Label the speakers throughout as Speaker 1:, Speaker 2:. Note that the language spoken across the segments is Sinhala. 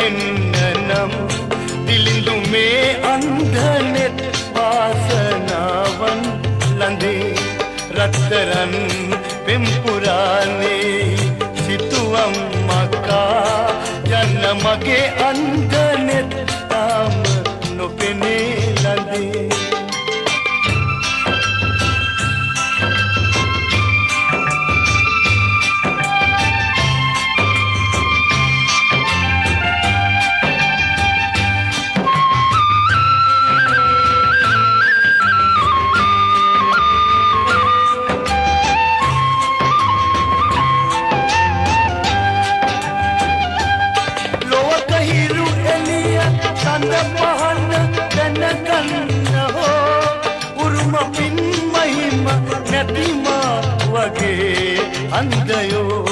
Speaker 1: නොපෙනෙන්න නම් දිලිඳු මේ අන්ධනෙත් වාසනාවන් ලඳේ රත්තරන් පෙම් පුරානේ සිතුවම් මකා යන්න මගේ අන්ධනෙත් තාම නොපෙනේ ලඳේ අන්දයෝ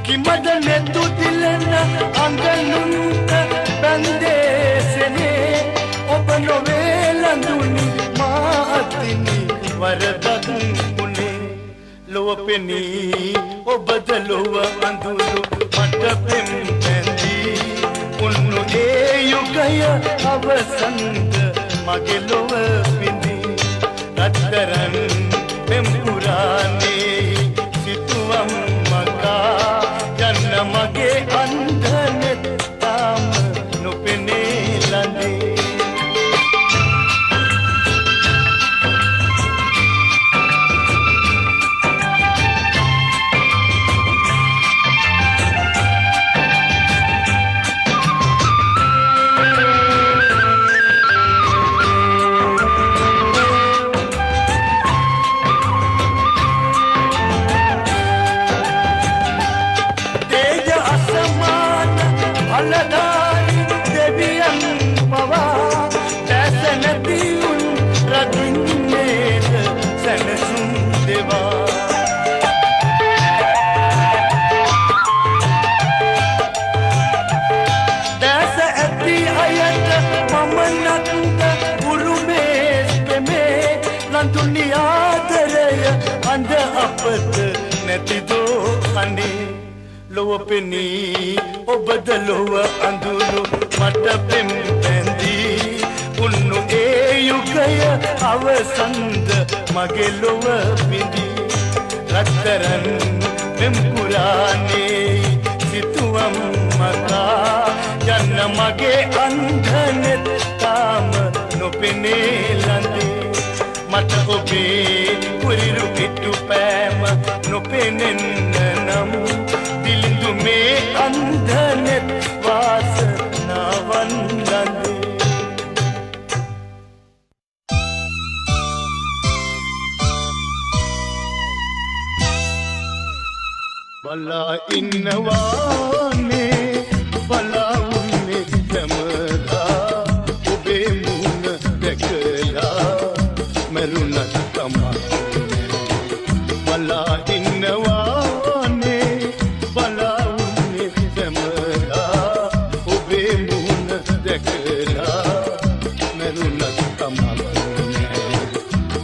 Speaker 1: කිමද නෙතු දිලන අඟනුන්ට බැන්දේසනේ ඔබ නොවේ ලඳුනි මා අතිනි වරදක් උනේ ලොව පෙනී ඔබද ලොව අඳුරු මට පෙම් පැන්දී උන්නු ඒ යුගය අවසන්ද මගේ ලොව පිඳි රත්තරන් පෙම් පුරානේ සිතුවම් මකා යන්න මගේ අන්ධනෙත් තාම නොපෙනේ ලඳේ නැතිදෝ අනේ ලොව පෙනී ඔබද ලොව අඳුරු මට පෙම් පැන්දී උන්නු ඒ යුගය අවසන්ද මගේ ලොව පිඳි රත්තරන් පෙම් පුරානේ සිතුවම් මකා යන්න මගේ අන්ධනෙත් තාම නොපෙනේ ලඳේ මට ඔබේ කුරිරු පිටු පෑම නොපෙනෙන්න නම් දිලිඳු මේ අන්ධනෙත් වාසනාවන් ලඳේ බලා ඉන්නවානේ බලා උන්නේ සමදා ඔබේ මුණ දැකලා මරුණත් තමයි බලා ඉන්නවානේ බලා උන්නේ සමදා ඔබේ මුණ දැකලා මරුණත් තමයි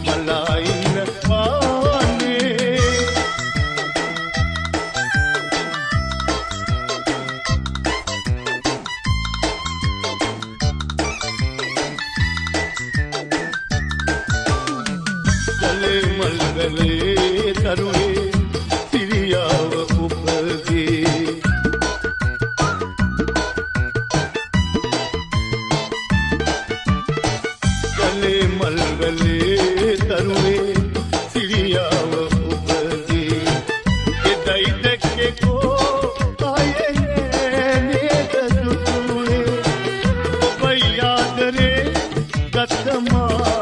Speaker 1: බලා ඉන්නවානේ මල්ගලේ තරුවේ සිරියාව උපදී ගලේ මල්ගලේ තරුවේ සිරියාව උපදී එදයි දැක්කේ කෝ ආයේ නේද සුතුනේ ඔබ යාදරේ ගත්තමා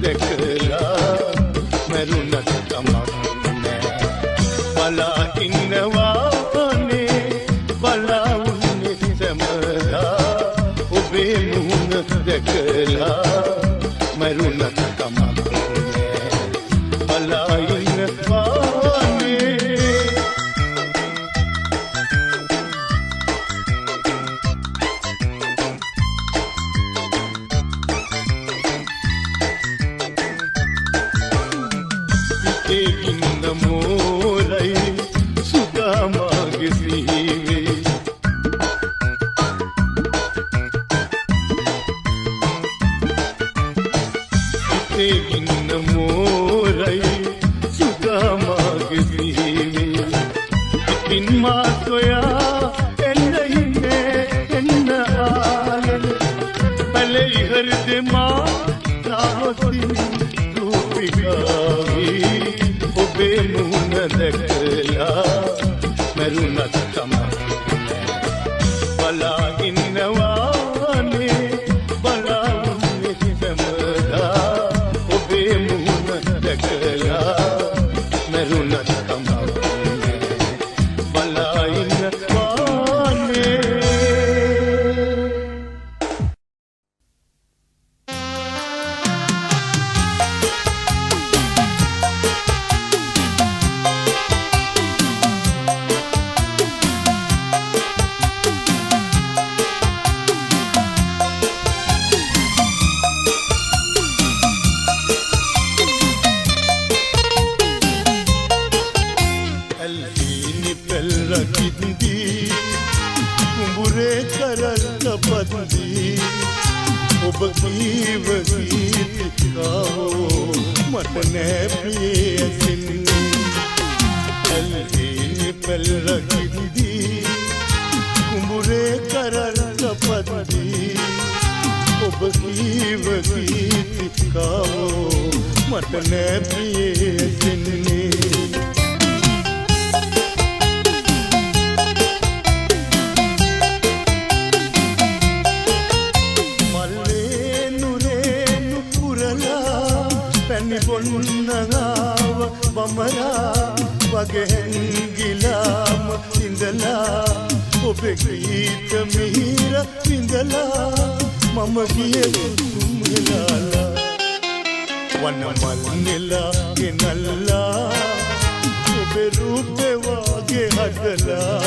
Speaker 1: දැකලා මරුණත් කමක් නෑ බලා ඉන්නවානේ බලා උන්නේ සමදා ඔබේ මුණ දැකලා මරුණත් කමක් නෑ බලා ඉන්නවානේ ඉන්න මෝරයි සුදාමාගේ සිහිවේ ඉන්න මෝරයි සුදාමාගේ සිහිවේ ඉතින් මා සොයා එන්න ඉන්නේ එන්න ආලන පලයි හෘදේ මා තාවතින් ඔබේ මුහුණ දැකලා මරුණත් කමක් බලා ඉන්නවානේ බලා උන්නේ සමදා ඔබේ මුහුණ දැකලා මරුණත් කමක් බලා ඉන්නවානේ කුඹුරේ කරල්ල පත්දී ඔබ කීව ගීතිකාවෝ මට නෑ ප්‍රියසින්නේ ඇල්හීනි පෙල්ලකිදී කුඹුරේ කරල්ල පත්දී ඔබ කීව ගීතිකාවෝ මට නෑ ප්‍රියසින්නේ බොන්නගාව බමරා වගේ හැංගිලාම ඉඳලා ඔබේ ගීත මිහිර විඳලා මම ගියේ තුම්හෙලාලා වනමල් නෙලා ගෙනල්ලා ඔබේ රූපේ වගේ හදලා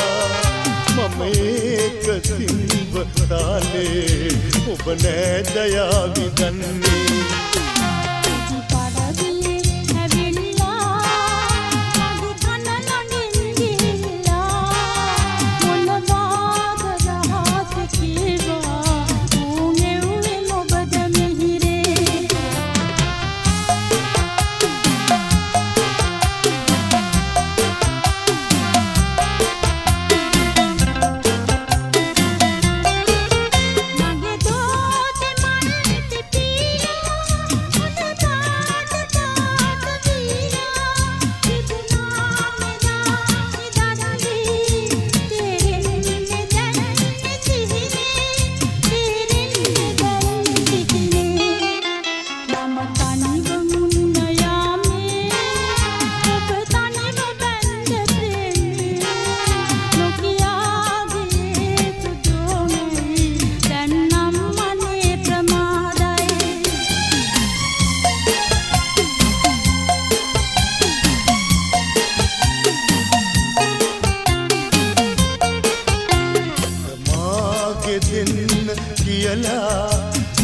Speaker 1: මම ඒක සිංව තාලේ ඔබ නෑ දයා විදන්නේ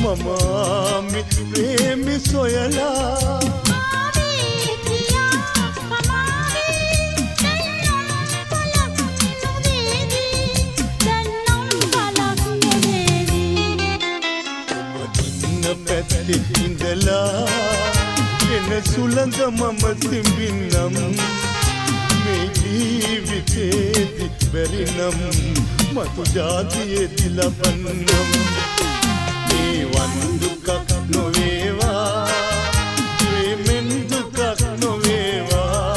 Speaker 1: මමාමි ප්‍රේමි සොයලා පැත්ති ඉඳලා එන සුළඟ මම සිඹින්නම් මේ ජීවිතේදි බැරිනම් මතු ජාතියේදි ලබන්නම් මේ වන්දුකක් නොවේවා ප්‍රේමෙන් දුකක් නොවේවා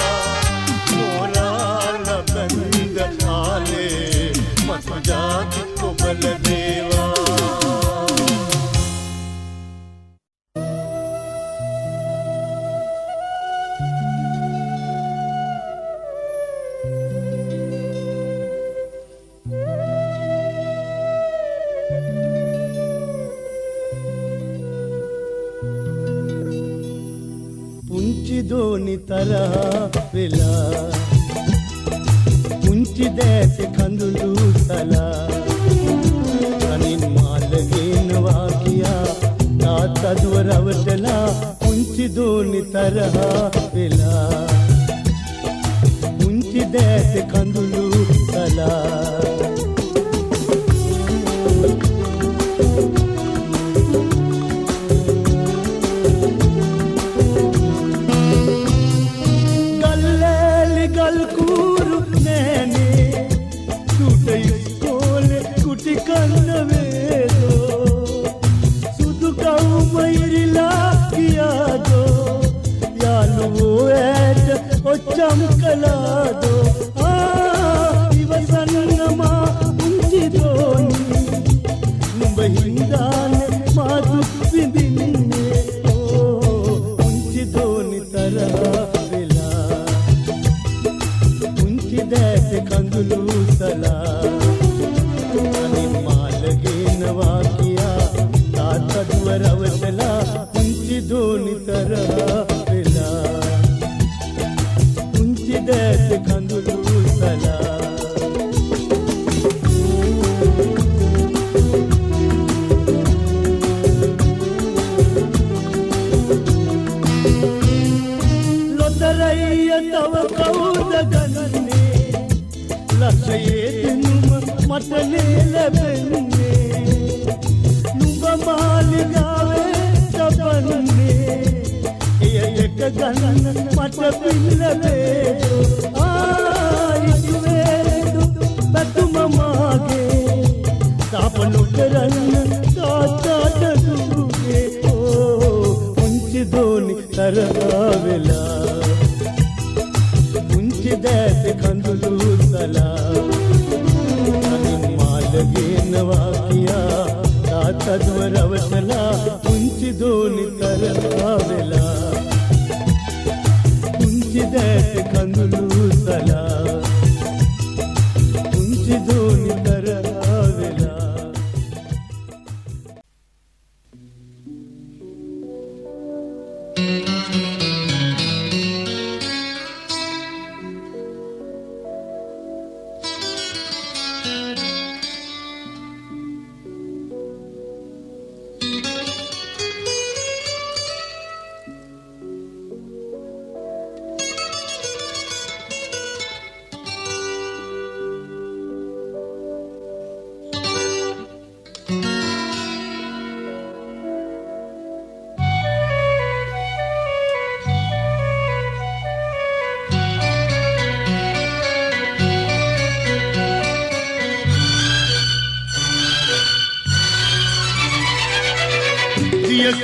Speaker 1: මොරාල බඳ ආලේ මතු ජාති ඔබල දේවා දෝනි තරහ වෙලා පුංචි දැස කඳුළු සලා අනින් මාළගෙනවා කියා තාත්තා දුව රවටලා පුංචි දෝනි තරහ වෙලා පුංචි දෑත කඳුළු සලා ගල්ලෑලි ගල් කූරු නෑනේ සුට ඉස්කෝලේ කුටි කන්න වේදෝ සුදු කවුම ඉරිලා ගියාදෝ යාළුවෝ ඇට ඔච්චම් කළාදෝ ඉවසන්නමා පුංචි දෝනි නුඹ හින්දානේ මා දුක් විඳින්නේ පුංචි දෝනි තරහා වෙලා පුංචි දෑත කඳුළු සලා අනින් මාල ගෙනවා කියා තාත්තා දුව රවටලා පුංචි දෝනි තරහා වෙලා පුංචි දෑත කඳුළු සලා ලොතරැයිය තව කවුද ගන්නේ ලක්ෂයේ දෙනුම මටනේ ලැබෙන්නේ නුඹ මාලිගාවේ තබන්නේ එය එක ගන්න මට පින් ලැබේදෝ ඉතුවේදු බැතුම මාගේ තාප නොකරන්න තාත්තාට දුගේ පුංචි දෝනි තරහා වෙලා පුංචි දෑත කඳුළු සලා අනින් මාල ගෙනවා කියා තාත්තා දුව රවටලා පුංචි දෝනි තරහා වෙලා පුංචි දෑත කඳුළු සලා පුංචි දෝනි තරහා වෙලා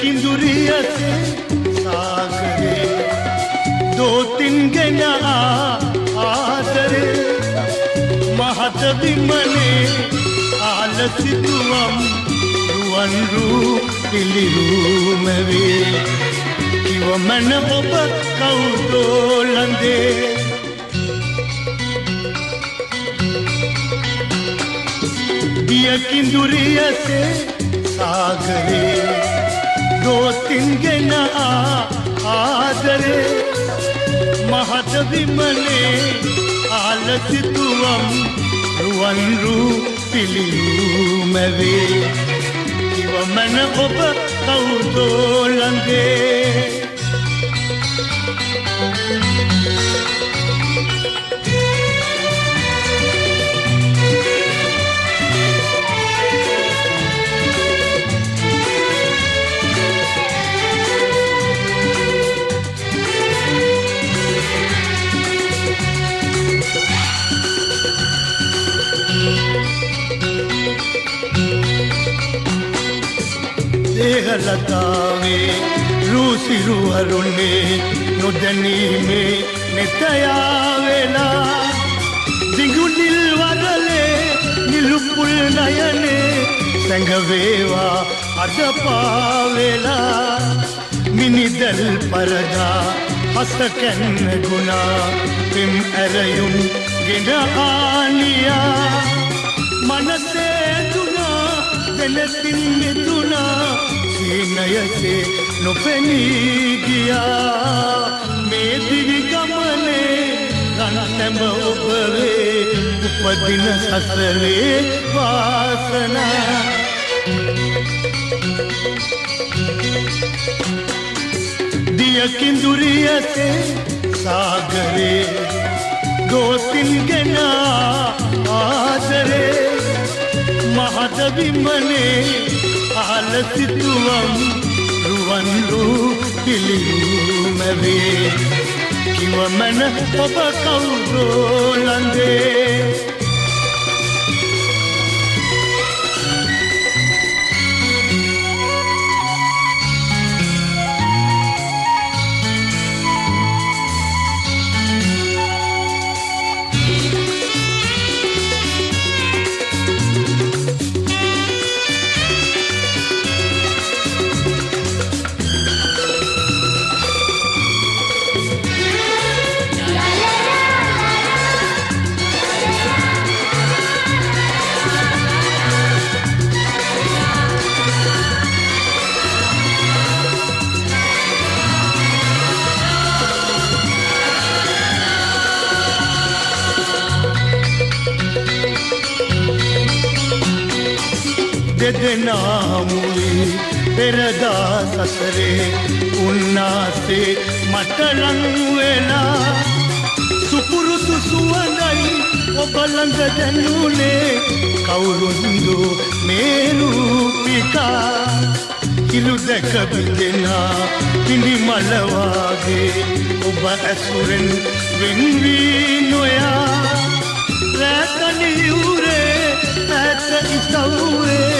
Speaker 1: किंदुरिया से सागरे दो तीन गना आदरे महत विमने आलसितुवम रुवन रू पिलिरू मेवे किव मन ඔබ කවුදෝලන්දේ दिया किंदुरिया से सागरे दो तीन गना आदरे महत विमने आलसितुवम रुवन रू पिलिरू मेवे किव मन ඔබ කවුදෝලන්දේ लतावे रूसिरू हरुणे नुदनी में नितया वेला दिगु निलवरले निलुपुल नयने संगवेवा अदपावेला मिनिदल परदा हसकन गुना पिम अरयुम गिना आनिया मनसे दुना दलतिन दुना नयसे नुपेनी गिया मे दिवि गमने रनतम उपवे उपदिन ससरे वासना दिया किंदुरिया से सागरे දෝතින්ගෙන ආදරේ මහද විමනේ අහල සිතුවම් රුවන්ලු පිළිමැවේ කිවමන ඔබ කවුදෝ ලඳේ දෙදෙනාමුයි පෙරදා සසරේ උන්නාසේ මට ලං වෙලා සුපුරුදු සුවඳයි ඔබ ළඟ දැනුනේ කවුරුන්දු මේ රූපිකා කිලු දැක බිඳෙනා පිණි මල වාගේ ඔබ ඇසුරෙන් වෙන් වී නොයා රැකනියුරේ ඇත ඉසව්වේ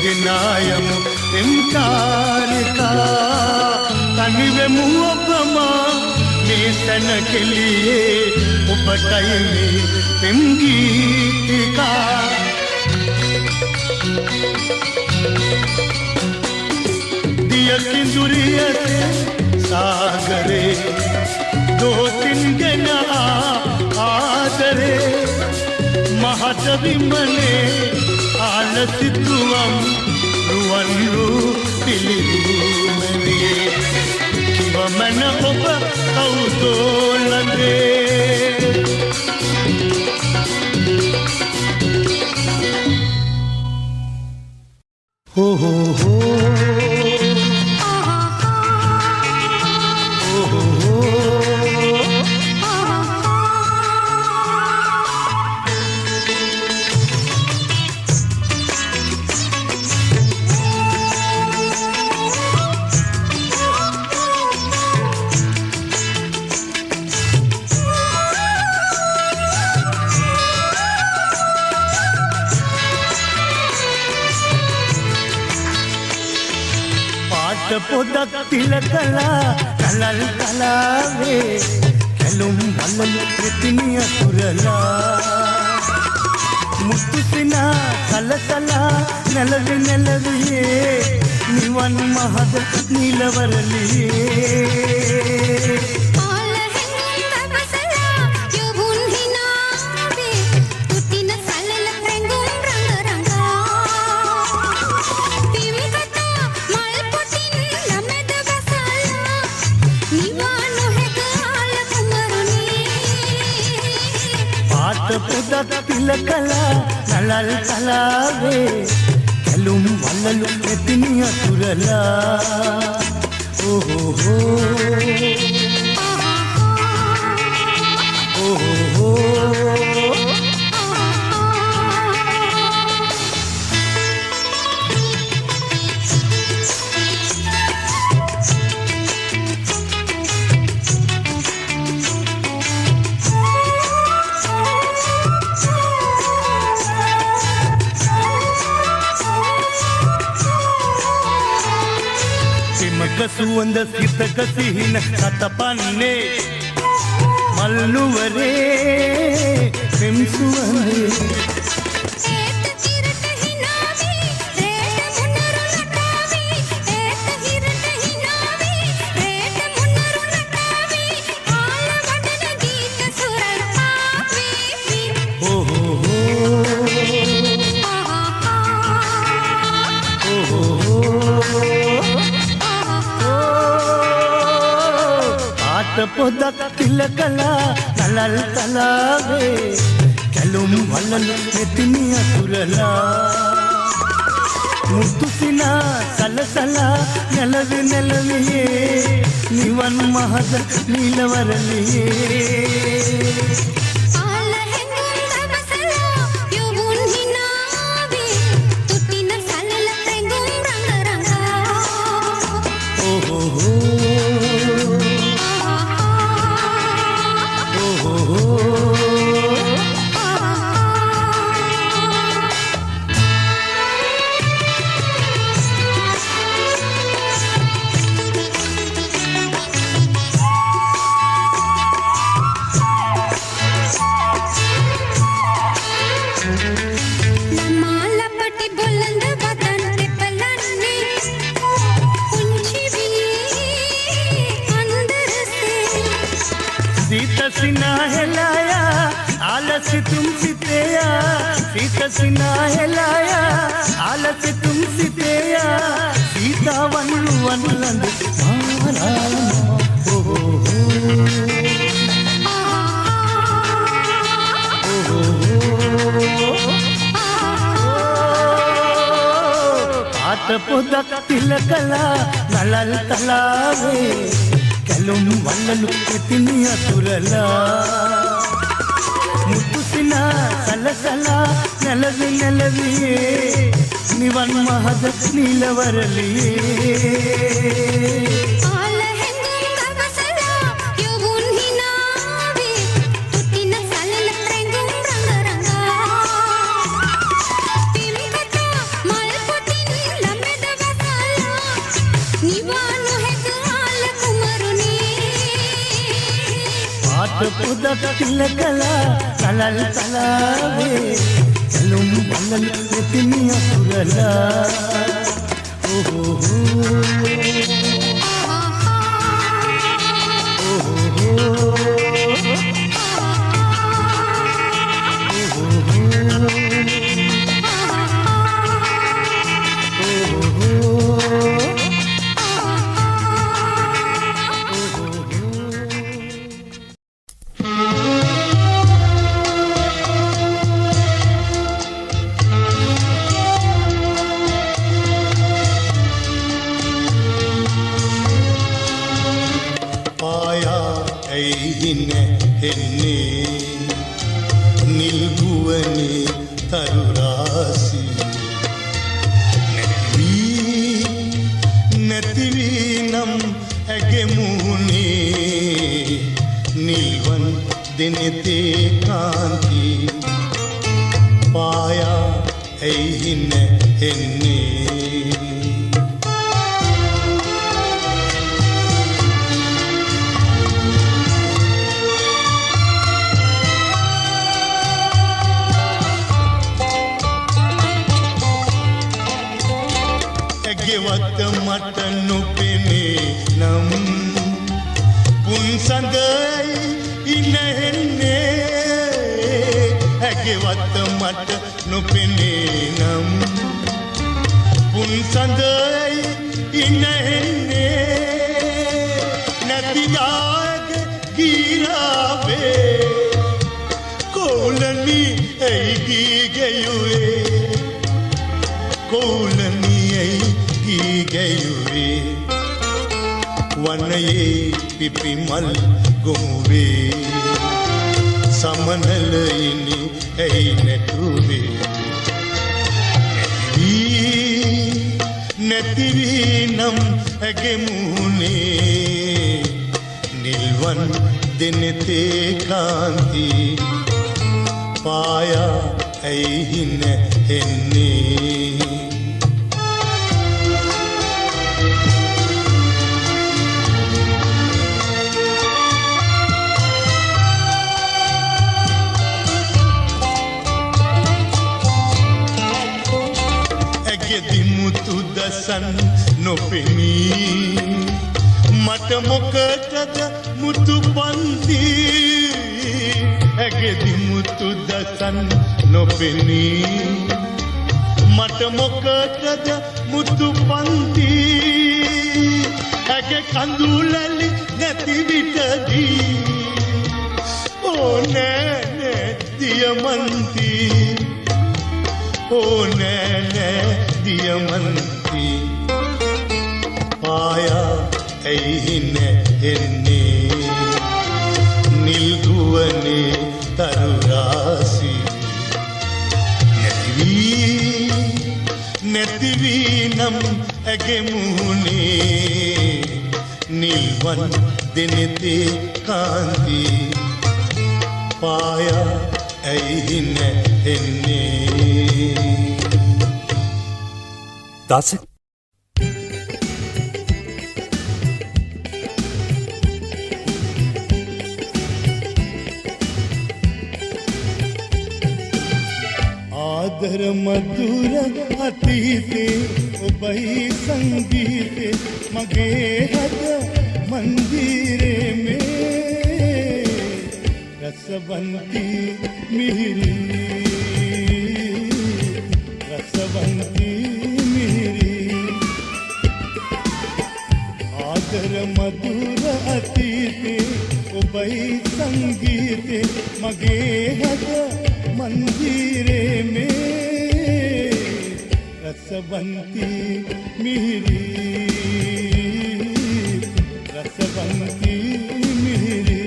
Speaker 1: දෙදෙනායම එම්කාරිකා තනිවෙමු ඔබම මේ සැන කෙලියේ ඔබටයි මේ පෙම් ගීතිකා දිය කිඳුරියේ සාගරේ දෝතින්ගෙන ආදරේ මහත විමනේ ආල සිතුවම් රුවන්ලු පිළිමැවේ කිවමන ඔබ කවුදෝ ලඳේ හෝ හෝ හෝ පොදක් තිලකලා කලල් කලාවේ කැලුම් වලලු ප්‍රතිනිය සුරලා මුතුසිනා සලසලා නැලවි නැලවියේ නිවන් මහද නිලවරලියේ පොදක් තිලකලා නලල් කලාවේ කැලුම් වලලු එතිනිය තුරලා ඕහෝ සුවඳ සිතක සිහින සතපන්නේ මල්නුවරේ පෙම් සුවඳේ පොදක් තිලකලා නලල් කලාවේ කැලුම් වලලු මෙතිනිය තුරලා මුතුසිනා සලසලා නැලවි නැලවියේ නිවන් මහද නිලවරලියේ सीना हिलाया आलस तुम सितेया सीत सीना हिलाया आलस तुम सितेया सीता वनु वनुलंद आत पोदक तिलकला नलल तलावे कलुम वल्लनु इतनी अतुरला मुतुसिना सलसला नलवि नलविये निवन महद नीलवरलिये पुदक तिलकला नलल तलावे चलुम वल्लल इतनी अतुरला
Speaker 2: दास
Speaker 1: आदर मधुर अतीते उबई संगीते मगे हद मंदिरे में रसवंती मिहिरी रसवंती मिहिरी आदर मधुर अतीते ඔබයි संगीते मगे हद मंदिरे में रसवंती मिहिरी रसवंती मिहिरी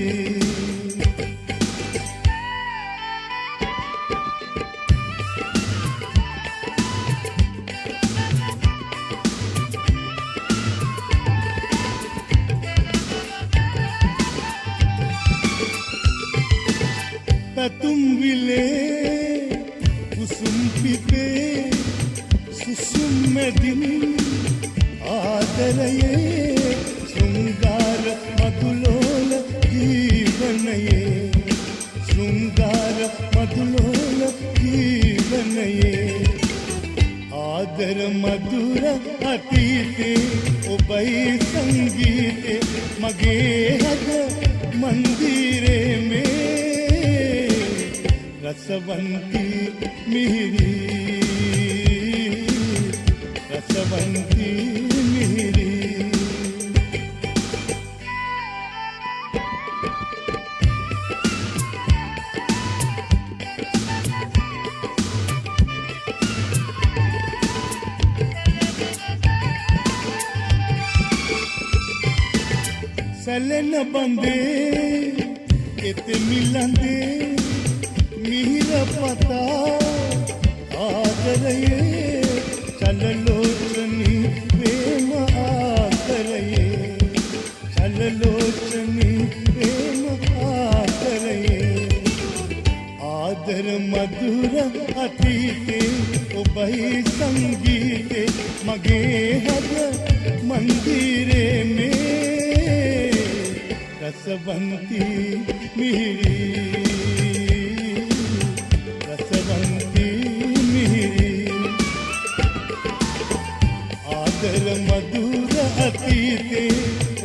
Speaker 1: तुम विले कुसुम पिपे सुसुम में दिन आदरये श्रृंगार मधुलोल जीवनये श्रृंगार मधुलोल जीवनये आदर मधुर अतीते उबई संगीते मगे हद मंदिरे में रसवंती मिहिरी रसवंती मिहिरी सलन बंदे केते मिलंदे मिहिर पता आदरये चललोचनी प्रेम आदरये चललोचनी प्रेम आदरये आदर मधुर अतीते उबई संगीते मगे हद मंदिरे में रसवंती मिहिरी रसवंती मिहिरी आदर मधुर अतीते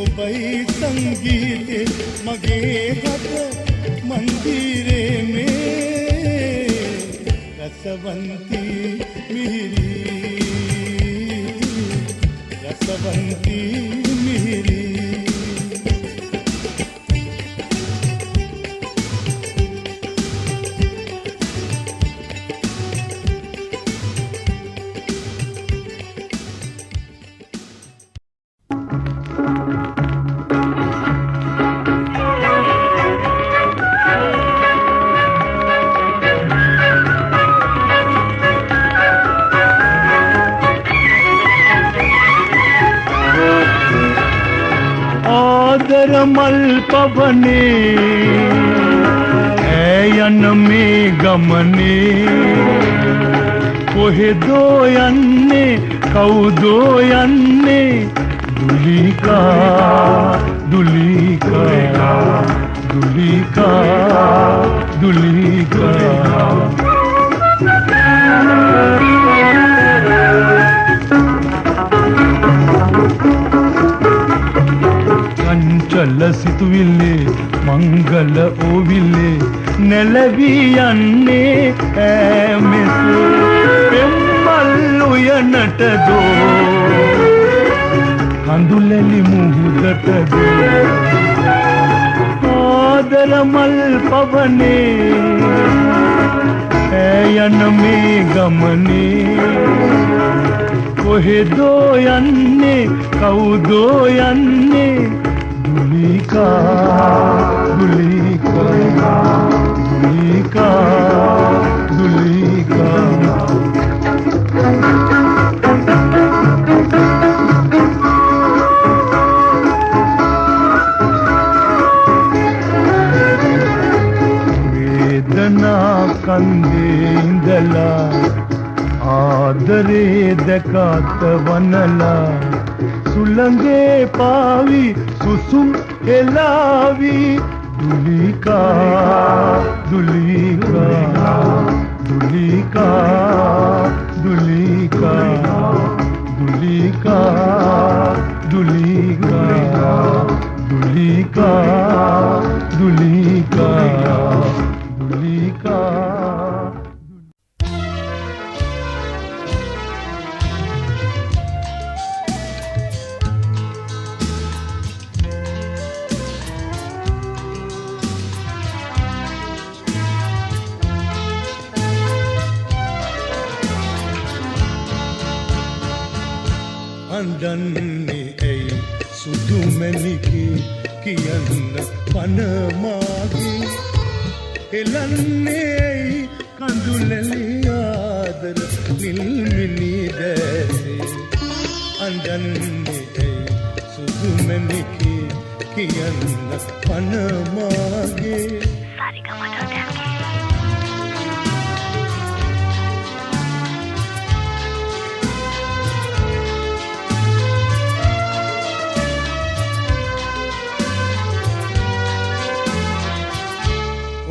Speaker 1: उबई संगीते मगे हद मंदिरे में रसवंती मिहिरी रसवंती मिहिरी मल पवने ऐयन में गमने कोहे दो यन्ने कौदो यन्ने दुलिका दुलिका दुलिका दुलिका चल सितुविल्ले मंगल ओविल्ले नेलवियन्ने ऐमेस पेम्मल्लुयनट दो कंदुलेलि मुहुदट दो आदर मल पवने ऐयन में गमने कोहे दो यन्ने कौदो यन्ने दुलिका दुलिका दुलिका दुलिका वेदना कंदे इंदला आदरे दकात वनला सुलंगे पावी सुसुम एलावी दुलिका दुलिका दुलिका दुलिका दुलिका दुलिका दुलिका दुलिका අඬන්නේ ඇයි සුදු මැණිකේ කියන්න පන මාගේ එලන්නේ ඇයි කඳුලැලි ආදර නිල්මිනි දැසේ අඬන්නේ ඇයි සුදු මැණිකේ කියන්න පන මාගේ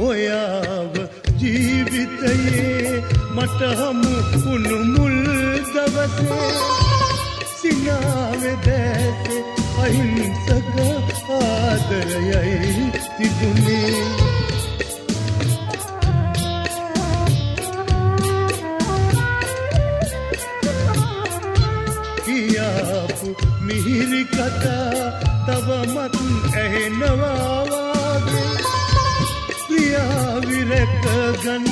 Speaker 1: ඔයාව ජීවිතයේ මට හමු වුණු මුල් දවසේ සිනාවේ දැසේ අහිංසක ආදරයයි තිබුණේ කියාපු මිහිරි කතා තවමත් ඇහෙනවා වාගේ විරක ගන්නම්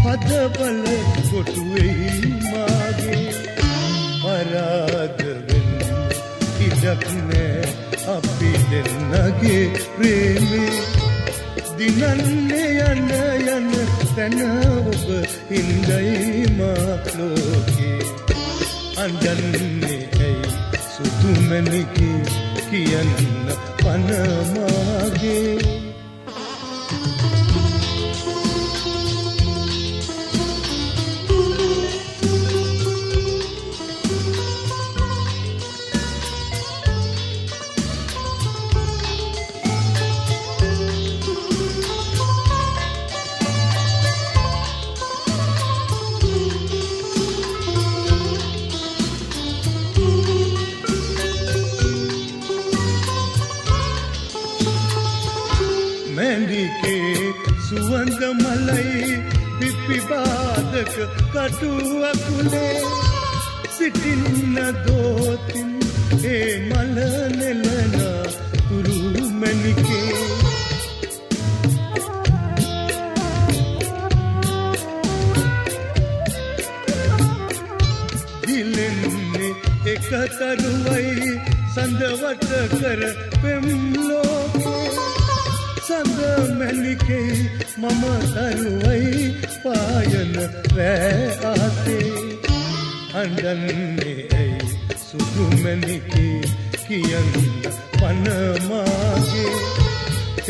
Speaker 1: හදබල කොටුවෙහි මාගේ පරාද වෙන්න ඉඩක් නෑ අපි දෙන්නගේ ප්‍රේමේ දිනන්නේ යන තැන ඔබ හින්දයි මා ලෝකේ අඬන්නේ ඇයි සුදු මැණිකේ කියන්න පන මාගේ මැණිකේ සුවඳ මලයි පිපි බාදක කටු අකුලේ සිටින්න දෝතින් ඒ මල නෙලන තුරු මැණිකේ දිලෙන්නේ එක තරුවයි සඳවට කර පෙම් ලෝකේ සඳ මැණිකේ මම තරුවයි පායන රෑ ආතේ අඬන්නේ ඇයි සුදු මැණිකේ කියන්න පන මාගේ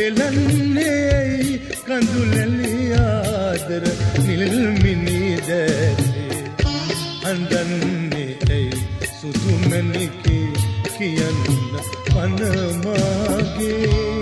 Speaker 1: එලන්නේ ඇයි කඳුලැලි ආදර නිල්මිනි දැසේ අඬන්නේ ඇයි සුදු මැණිකේ කියන්න පන මාගේ